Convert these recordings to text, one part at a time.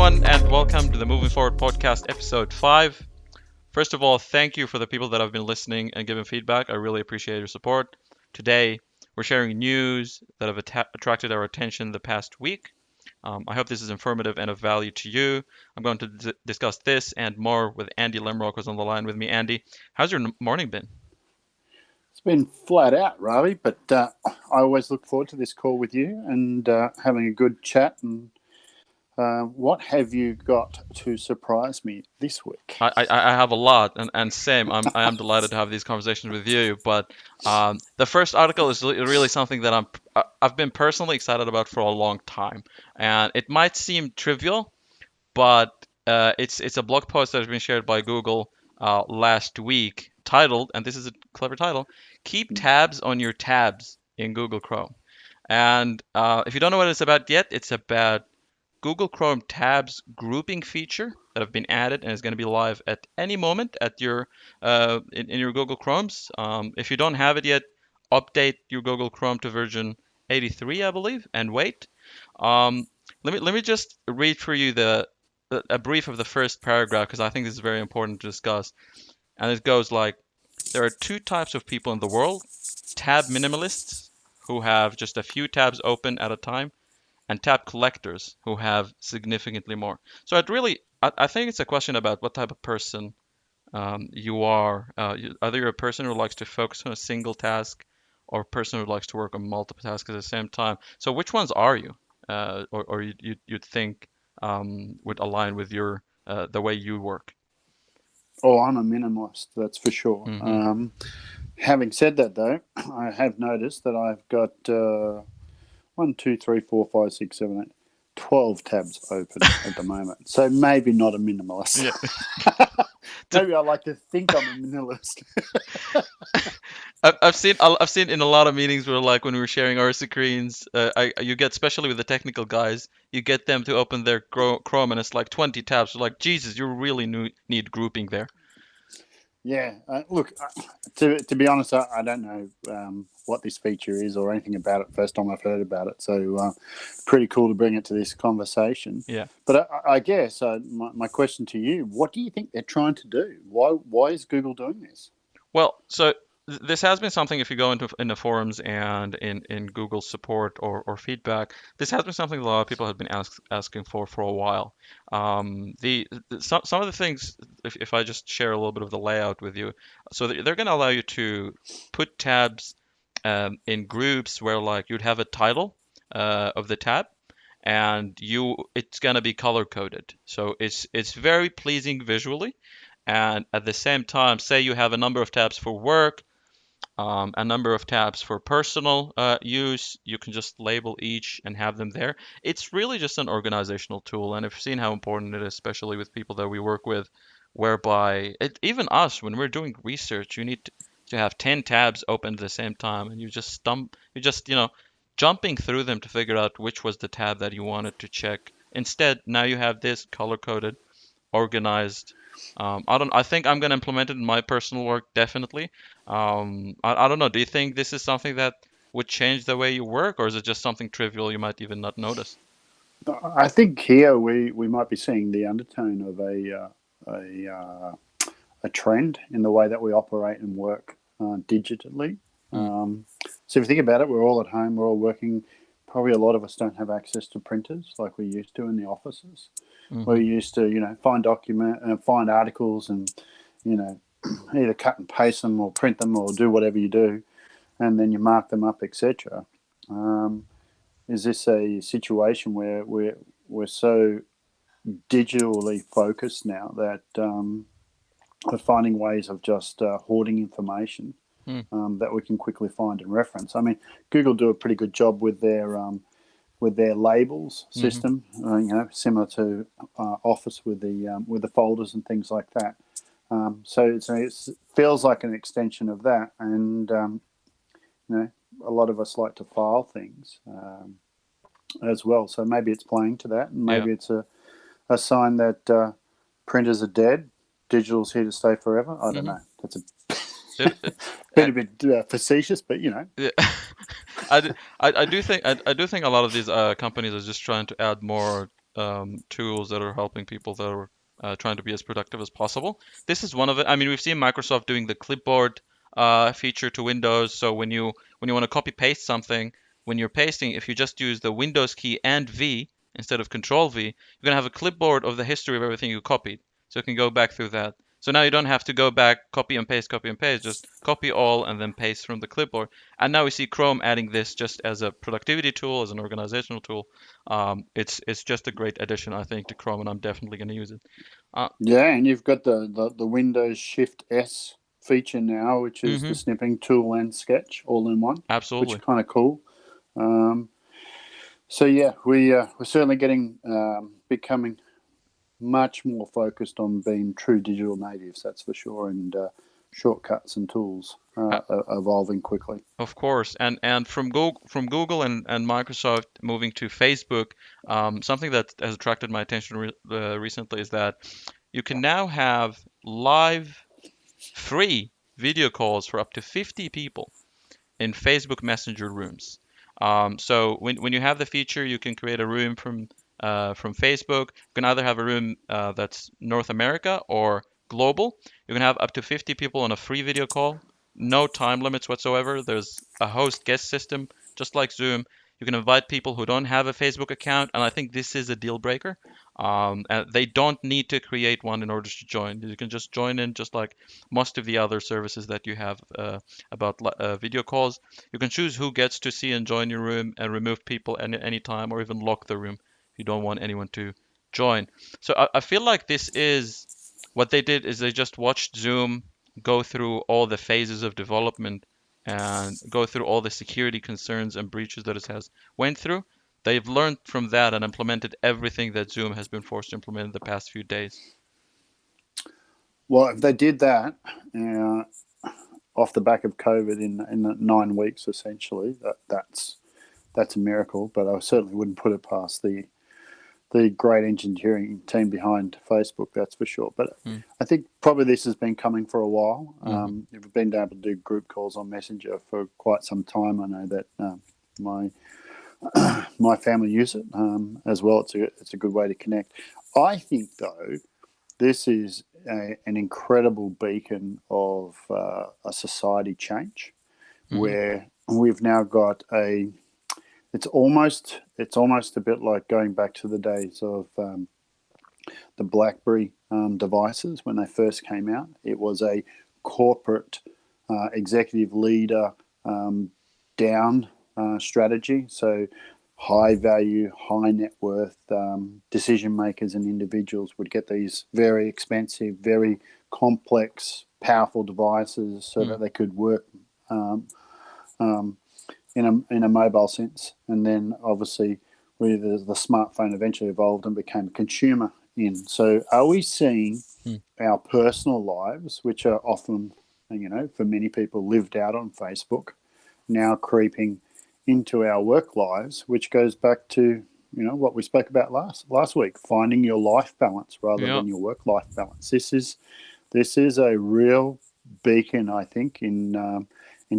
everyone, and welcome to the Moving Forward podcast, episode 5. First of all, thank you for the people that have been listening and giving feedback. I really appreciate your support. Today, we're sharing news that have attracted our attention the past week. I hope this is informative and of value to you. I'm going to discuss this and more with Andy Lamrock, who's on the line with me. Andy, how's your morning been? It's been flat out, Rabi, but I always look forward to this call with you and having a good chat. And what have you got to surprise me this week? I have a lot, and same. I am delighted to have these conversations with you. But the first article is really something that I've been personally excited about for a long time, and it might seem trivial, but it's a blog post that has been shared by Google last week, titled, and this is a clever title, "Keep tabs on your tabs in Google Chrome." And if you don't know what it's about yet, it's about Google Chrome tabs grouping feature that have been added and is going to be live at any moment at your in your Google Chromes. If you don't have it yet, update your Google Chrome to version 83, I believe, and wait. Um, let me just read for you a brief of the first paragraph because I think this is very important to discuss. And it goes like, there are two types of people in the world: tab minimalists, who have just a few tabs open at a time, and tab collectors, who have significantly more. So I think it's a question about what type of person you are. Either you're a person who likes to focus on a single task, or a person who likes to work on multiple tasks at the same time. So which ones are you? Or you'd think would align with your the way you work? Oh, I'm a minimalist, that's for sure. Hmm. Having said that, though, I have noticed that I've got 1, 2, 3, 4, 5, 6, 7, 8, 12 tabs open at the moment. So maybe not a minimalist. Yeah. Maybe I like to think I'm a minimalist. I've seen in a lot of meetings where, like, when we were sharing our screens, you get, especially with the technical guys, you get them to open their Chrome and it's like 20 tabs. You're like, Jesus, you really need grouping there. Yeah, look, to be honest, I don't know what this feature is or anything about it. First time I've heard about it, so pretty cool to bring it to this conversation. Yeah. But I guess my question to you: what do you think they're trying to do? Why is Google doing this? Well, so this has been something, if you go into forums and in Google support or feedback, this has been something a lot of people have been asking for a while. Some of the things, if I just share a little bit of the layout with you, so they're going to allow you to put tabs in groups where, like, you'd have a title of the tab, and it's going to be color coded. So it's very pleasing visually. And at the same time, say you have a number of tabs for work, a number of tabs for personal use, you can just label each and have them there. It's really just an organizational tool, and I've seen how important it is, especially with people that we work with, whereby even us, when we're doing research, you need to have 10 tabs open at the same time, and you just, jumping through them to figure out which was the tab that you wanted to check. Instead, now you have this color coded, organized. I think I'm gonna implement it in my personal work, definitely. I don't know. Do you think this is something that would change the way you work, or is it just something trivial you might even not notice? I think here we might be seeing the undertone of a trend in the way that we operate and work digitally. Mm. So if you think about it, we're all at home, we're all working. Probably a lot of us don't have access to printers like we used to in the offices. We Hmm. used to, find articles and, you know, either cut and paste them or print them or do whatever you do, and then you mark them up, etc. Um, is this a situation where we're so digitally focused now that we're finding ways of just hoarding information Hmm. that we can quickly find and reference? I mean, Google do a pretty good job with their labels Hmm. system, similar to Office with the folders and things like that. So it feels like an extension of that, and a lot of us like to file things as well. So maybe it's playing to that, and Yeah. maybe it's a sign that printers are dead. Digital's here to stay forever. I don't Hmm. know. That's a It, bit a bit facetious, but yeah. I do think a lot of these companies are just trying to add more tools that are helping people that are trying to be as productive as possible. This is one of it. I mean, we've seen Microsoft doing the clipboard feature to Windows. So when you want to copy paste something, when you're pasting, if you just use the Windows key and V instead of Control V, you're gonna have a clipboard of the history of everything you copied. So you can go back through that. So now you don't have to go back, copy and paste, just copy all and then paste from the clipboard. And now we see Chrome adding this just as a productivity tool, as an organizational tool. It's just a great addition, I think, to Chrome, and I'm definitely going to use it. Uh, Yeah, and you've got the Windows Shift S feature now, which is the hmm snipping tool and sketch all in one, which is absolutely. kind of cool. Um, so yeah, we're certainly getting becoming much more focused on being true digital natives, that's for sure, and shortcuts and tools are evolving quickly. Of course, and from Google and Microsoft moving to Facebook, something that has attracted my attention recently is that you can now have live free video calls for up to 50 people in Facebook Messenger rooms. So when you have the feature, you can create a room from Facebook. You can either have a room that's North America or global. You can have up to 50 people on a free video call. No time limits whatsoever. There's a host guest system, just like Zoom. You can invite people who don't have a Facebook account, and I think this is a deal breaker. And they don't need to create one in order to join. You can just join in, just like most of the other services that you have about video calls. You can choose who gets to see and join your room and remove people any time or even lock the room if you don't want anyone to join. So I feel like this is what they did is they just watched Zoom go through all the phases of development and go through all the security concerns and breaches that it has went through. They've learned from that and implemented everything that Zoom has been forced to implement in the past few days. Well, if they did that uh, off the back of COVID in the 9 weeks, essentially, that's a miracle. But I certainly wouldn't put it past the great engineering team behind Facebook, that's for sure. But Mm, I think probably this has been coming for a while. hmm We've been able to do group calls on Messenger for quite some time. I know that my my family use it as well. It's a good way to connect. I think though this is an incredible beacon of a society change hmm where we've now got a it's almost a bit like going back to the days of the BlackBerry devices when they first came out. It was a corporate executive leader down strategy. So high value, high net worth decision makers and individuals would get these very expensive, very complex, powerful devices so mm, that they could work um, um, in a mobile sense. And then obviously the smartphone eventually evolved and became a consumer in. So are we seeing mm. our personal lives, which are often, for many people lived out on Facebook, now creeping into our work lives, which goes back to what we spoke about last week, finding your life balance rather Yeah. than your work life balance. This is a real beacon, I think, in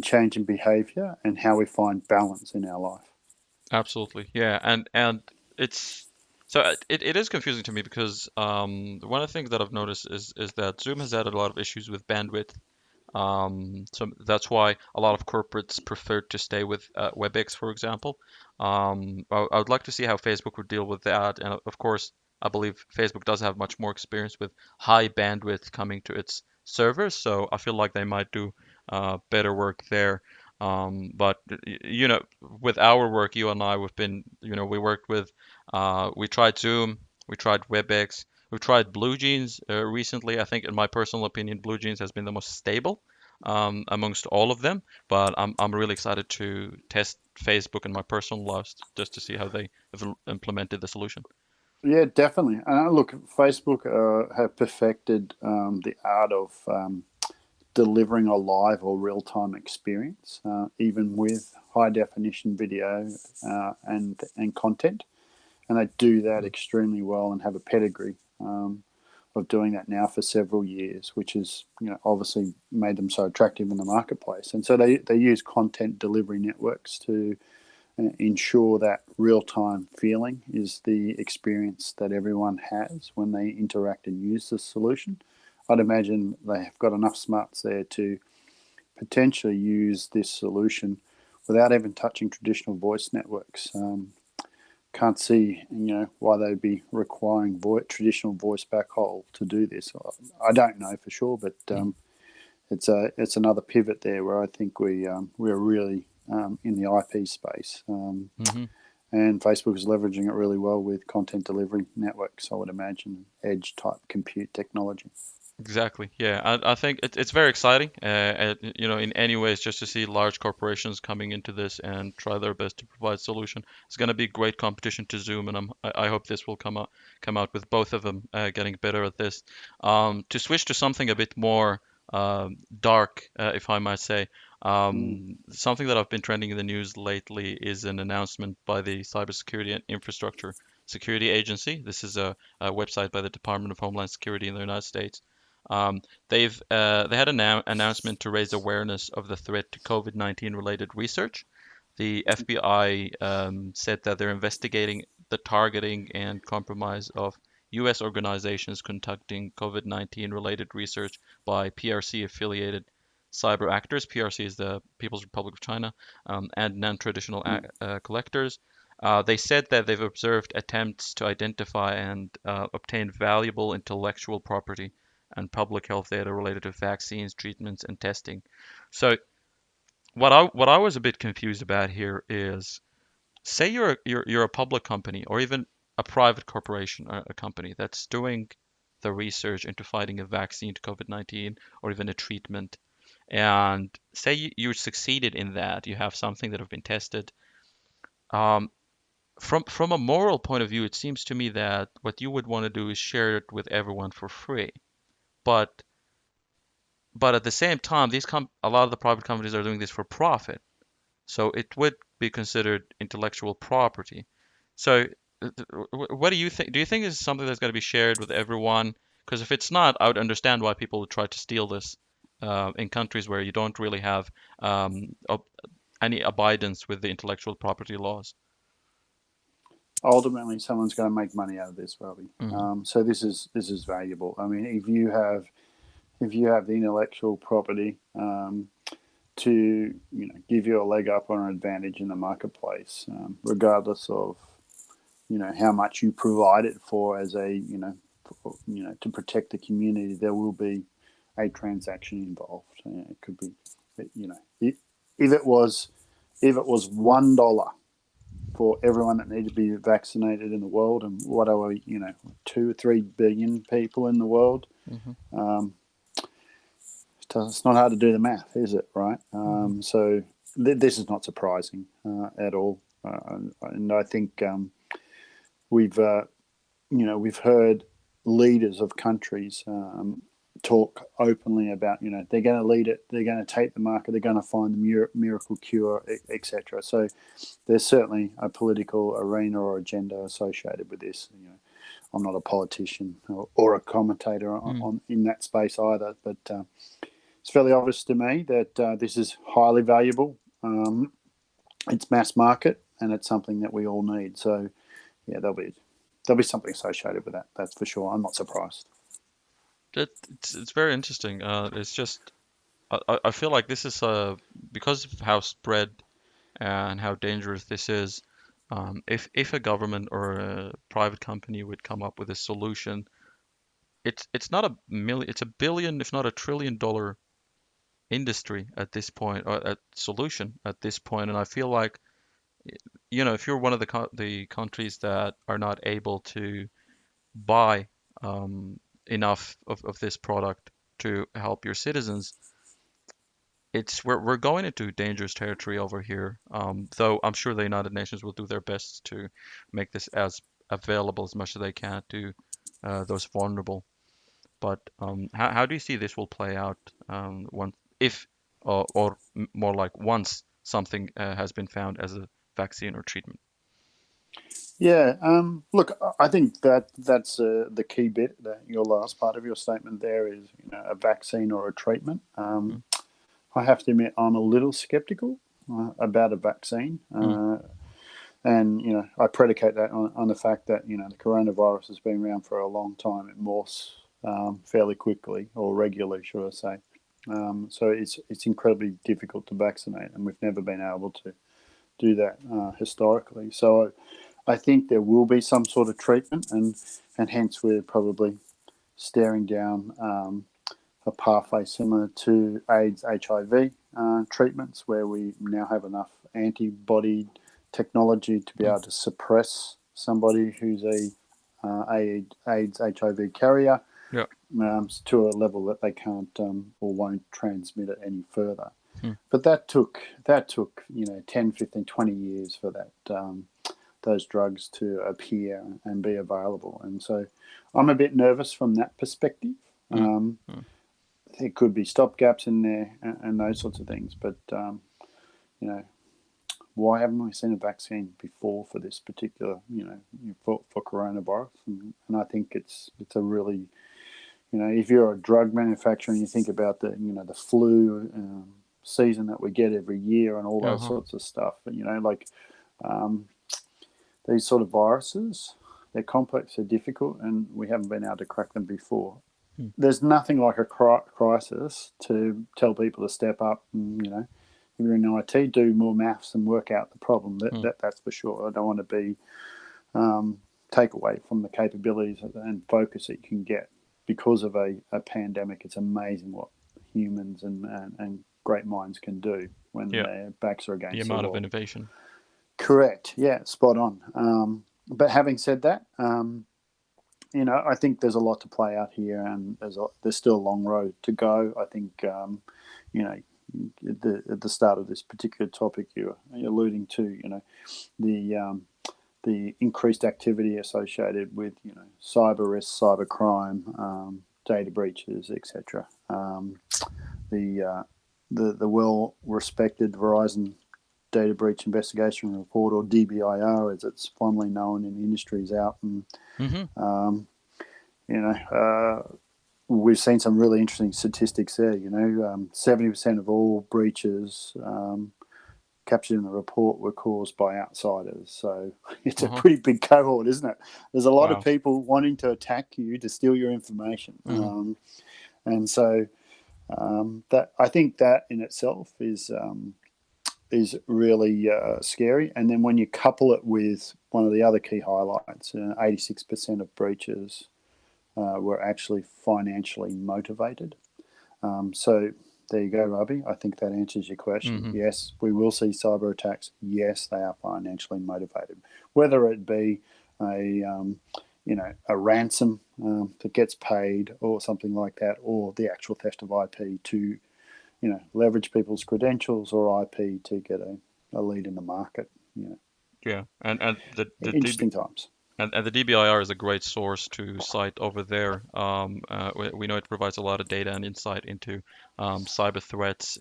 changing behaviour and how we find balance in our life. Absolutely, yeah, and it's so it is confusing to me because one of the things that I've noticed is that Zoom has had a lot of issues with bandwidth. So that's why a lot of corporates prefer to stay with WebEx, for example. I would like to see how Facebook would deal with that, and of course, I believe Facebook does have much more experience with high bandwidth coming to its servers, so I feel like they might do better work there. But with our work, you and I, we worked with, we tried Zoom, we tried WebEx, we've tried BlueJeans recently. I think, in my personal opinion, BlueJeans has been the most stable amongst all of them. But I'm really excited to test Facebook in my personal lives just to see how they have implemented the solution. Yeah, definitely. Look, Facebook have perfected the art of delivering a live or real time experience, even with high definition video and content. And they do that Mm, extremely well and have a pedigree of doing that now for several years, which has obviously made them so attractive in the marketplace. And so they use content delivery networks to ensure that real-time feeling is the experience that everyone has when they interact and use the solution. I'd imagine they have got enough smarts there to potentially use this solution without even touching traditional voice networks. Can't see, why they'd be requiring traditional voice backhaul to do this. I don't know for sure, but it's another pivot there where I think we're really in the IP space, Mm-hmm. and Facebook is leveraging it really well with content delivery networks. I would imagine edge type compute technology. Exactly. Yeah, I think it's very exciting. In any ways, just to see large corporations coming into this and try their best to provide solution. It's going to be great competition to Zoom, and I hope this will come out with both of them getting better at this. To switch to something a bit more dark, if I might say, Mm, something that I've been trending in the news lately is an announcement by the Cybersecurity and Infrastructure Security Agency. This is a website by the Department of Homeland Security in the United States. They had an announcement to raise awareness of the threat to COVID-19 related research. The FBI said that they're investigating the targeting and compromise of U.S. organizations conducting COVID-19 related research by PRC affiliated cyber actors. PRC is the People's Republic of China, and non-traditional mm, collectors. They said that they've observed attempts to identify and obtain valuable intellectual property and public health data related to vaccines, treatments, and testing. So what I was a bit confused about here is, say you're a public company or even a private corporation, a company that's doing the research into finding a vaccine to COVID-19 or even a treatment, and say you succeeded in that, you have something that have been tested. Um, from a moral point of view, it seems to me that what you would want to do is share it with everyone for free. But but at the same time, a lot of the private companies are doing this for profit, so it would be considered intellectual property. So, what do you think? Do you think this is something that's going to be shared with everyone? Because if it's not, I would understand why people would try to steal this in countries where you don't really have any abidance with the intellectual property laws. Ultimately, someone's going to make money out of this, Robbie. Hmm. So this is valuable. I mean, if you have the intellectual property to give you a leg up or an advantage in the marketplace, regardless of how much you provide it for as to protect the community, there will be a transaction involved. It could be, if it was $1 for everyone that needed to be vaccinated in the world, and what are we, 2 or 3 billion people in the world. Hmm. Um, it's not hard to do the math, is it? Right. Hmm. So this is not surprising at all, and I think we've we've heard leaders of countries talk openly about they're going to lead it, they're going to take the market, they're going to find the miracle cure, etc. So there's certainly a political arena or agenda associated with this. I'm not a politician or a commentator in that space either, but it's fairly obvious to me that this is highly valuable. It's mass market and it's something that we all need. So yeah, there'll be something associated with that. That's for sure. I'm not surprised. It's very interesting. It's just I feel like this is because of how spread and how dangerous this is. If a government or a private company would come up with a solution, it's not a million, it's a billion, if not a $1 trillion industry at this point, or a solution at this point. And I feel like, if you're one of the countries that are not able to buy enough of this product to help your citizens, we're going into dangerous territory over here. Though I'm sure the United Nations will do their best to make this as available as much as they can to those vulnerable. But how do you see this will play out once, if, or more like once something has been found as a vaccine or treatment? Yeah. Look, I think that's the key bit. That your last part of your statement there is, a vaccine or a treatment. I have to admit, I'm a little skeptical about a vaccine. Mm, And I predicate that on the fact that the coronavirus has been around for a long time. It morphs fairly quickly, or regularly, should I say. So it's incredibly difficult to vaccinate, and we've never been able to do that historically. So I think there will be some sort of treatment, and hence we're probably staring down a pathway similar to AIDS, HIV treatments, where we now have enough antibody technology to be Mm. able to suppress somebody who's AIDS, HIV carrier Yeah. to a level that they can't or won't transmit it any further. Hmm. But that took 10, 15, 20 years for that those drugs to appear and be available. And so I'm a bit nervous from that perspective. Mm. Um, Mm. there could be stopgaps in there and those sorts of things. But you know, why haven't we seen a vaccine before for this particular, for coronavirus? And I think it's a really, if you're a drug manufacturer and you think about the flu season that we get every year and all those Uh-huh. sorts of stuff, like um, these sort of viruses, they're complex, they're difficult, and we haven't been able to crack them before. Hmm. There's nothing like a crisis to tell people to step up and, if you're in IT, do more maths and work out the problem. Hmm. That's for sure. I don't want to be take away from the capabilities and focus that you can get because of a pandemic. It's amazing what humans and great minds can do when Yeah. their backs are The against the amount of wall. innovation. Correct. Yeah, spot on. But having said that, I think there's a lot to play out here, and there's still a long road to go. I think, you know, at the start of this particular topic, you're alluding to, the increased activity associated with, cyber risk, cyber crime, data breaches, etc. The the well respected Verizon Data Breach Investigation Report, or DBIR as it's fondly known in the industry, is out, and Mm-hmm. um, you know, we've seen some really interesting statistics there. 70% of all breaches captured in the report were caused by outsiders. So it's a Uh-huh. pretty big cohort, isn't it? There's a lot of Wow. people wanting to attack you to steal your information, Mm-hmm. and so that I think that in itself is really scary. And then when you couple it with one of the other key highlights, 86% of breaches were actually financially motivated. So there you go, Rabi. I think that answers your question. Mm-hmm. Yes, we will see cyber attacks. Yes, they are financially motivated, whether it be a ransom that gets paid or something like that, or the actual theft of IP to leverage people's credentials or IP to get a lead in the market. Yeah. And the Interesting times. and the DBIR is a great source to cite over there. We know it provides a lot of data and insight into cyber threats,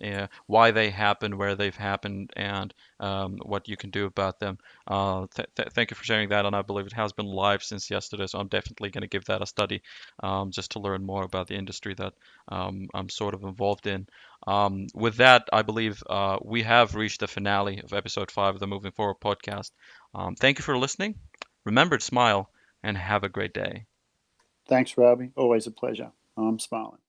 why they happen, where they've happened, and what you can do about them. Thank you for sharing that, and I believe it has been live since yesterday, so I'm definitely going to give that a study just to learn more about the industry that I'm sort of involved in. With that, I believe we have reached the finale of episode 5 of the Moving Forward podcast. Thank you for listening. Remember to smile and have a great day. Thanks, Rabi. Always a pleasure. I'm smiling.